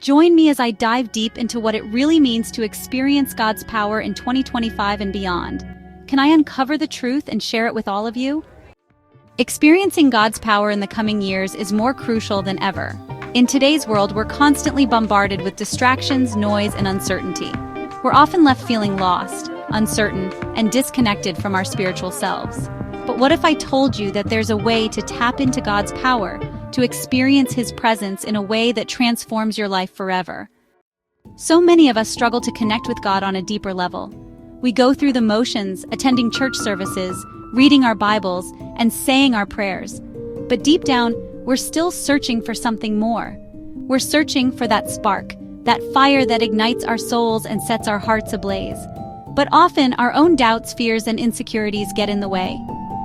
Join me as I dive deep into what it really means to experience God's power in 2025 and beyond. Can I uncover the truth and share it with all of you? Experiencing God's power in the coming years is more crucial than ever. In today's world, we're constantly bombarded with distractions, noise, and uncertainty. We're often left feeling lost, uncertain, and disconnected from our spiritual selves. But what if I told you that there's a way to tap into God's power, to experience His presence in a way that transforms your life forever? So many of us struggle to connect with God on a deeper level. We go through the motions, attending church services, reading our Bibles, and saying our prayers. But deep down, we're still searching for something more. We're searching for that spark, that fire that ignites our souls and sets our hearts ablaze. But often, our own doubts, fears, and insecurities get in the way.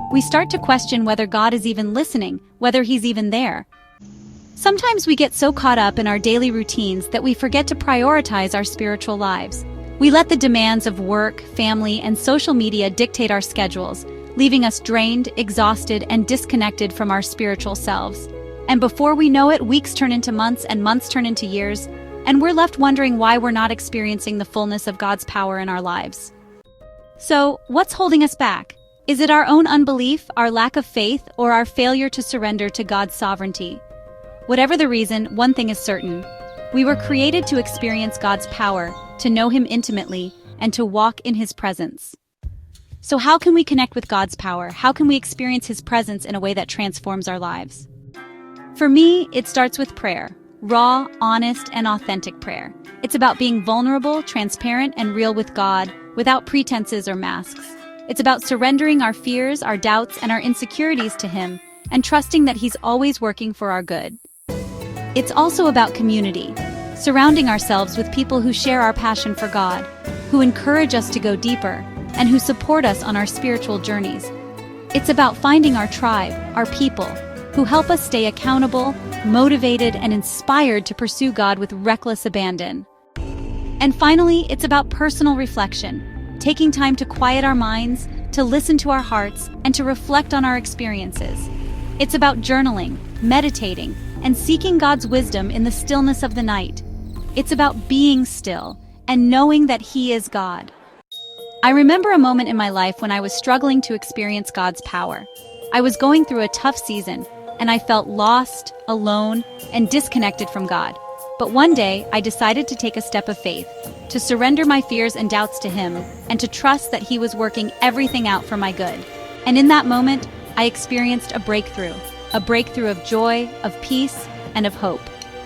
We start to question whether God is even listening, whether He's even there. Sometimes we get so caught up in our daily routines that we forget to prioritize our spiritual lives. We let the demands of work, family, and social media dictate our schedules, leaving us drained, exhausted, and disconnected from our spiritual selves. And before we know it, weeks turn into months and months turn into years, and we're left wondering why we're not experiencing the fullness of God's power in our lives. So, what's holding us back? Is it our own unbelief, our lack of faith, or our failure to surrender to God's sovereignty? Whatever the reason, one thing is certain. We were created to experience God's power, to know Him intimately, and to walk in His presence. So how can we connect with God's power? How can we experience His presence in a way that transforms our lives? For me, it starts with prayer. Raw, honest, and authentic prayer. It's about being vulnerable, transparent, and real with God, without pretenses or masks. It's about surrendering our fears, our doubts, and our insecurities to Him, and trusting that He's always working for our good. It's also about community, surrounding ourselves with people who share our passion for God, who encourage us to go deeper, and who support us on our spiritual journeys. It's about finding our tribe, our people, who help us stay accountable, motivated, and inspired to pursue God with reckless abandon. And finally, it's about personal reflection, taking time to quiet our minds, to listen to our hearts, and to reflect on our experiences. It's about journaling, meditating, and seeking God's wisdom in the stillness of the night. It's about being still and knowing that He is God. I remember a moment in my life when I was struggling to experience God's power. I was going through a tough season, and I felt lost, alone, and disconnected from God. But one day, I decided to take a step of faith, to surrender my fears and doubts to Him, and to trust that He was working everything out for my good. And in that moment, I experienced a breakthrough of joy, of peace, and of hope.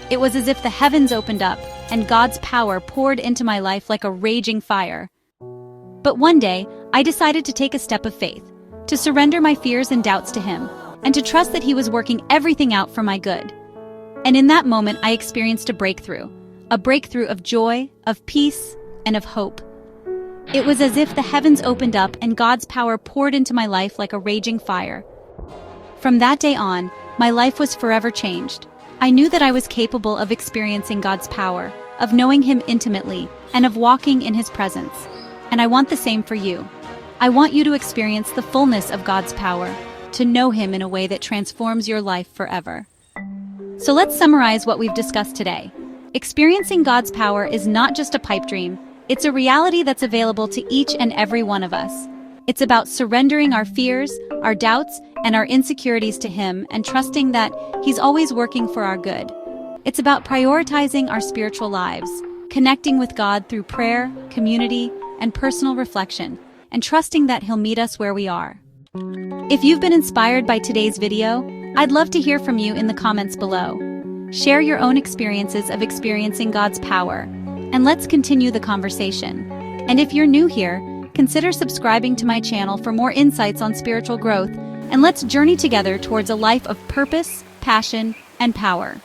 It was as if the heavens opened up, and God's power poured into my life like a raging fire. But one day, I decided to take a step of faith, to surrender my fears and doubts to Him, and to trust that He was working everything out for my good. And in that moment, I experienced a breakthrough of joy, of peace, and of hope. It was as if the heavens opened up and God's power poured into my life like a raging fire. From that day on, my life was forever changed. I knew that I was capable of experiencing God's power, of knowing Him intimately, and of walking in His presence. And I want the same for you. I want you to experience the fullness of God's power, to know Him in a way that transforms your life forever. So let's summarize what we've discussed today. Experiencing God's power is not just a pipe dream, it's a reality that's available to each and every one of us. It's about surrendering our fears, our doubts, and our insecurities to Him and trusting that He's always working for our good. It's about prioritizing our spiritual lives, connecting with God through prayer, community, and personal reflection, and trusting that He'll meet us where we are. If you've been inspired by today's video, I'd love to hear from you in the comments below. Share your own experiences of experiencing God's power, and let's continue the conversation. And if you're new here, consider subscribing to my channel for more insights on spiritual growth, and let's journey together towards a life of purpose, passion, and power.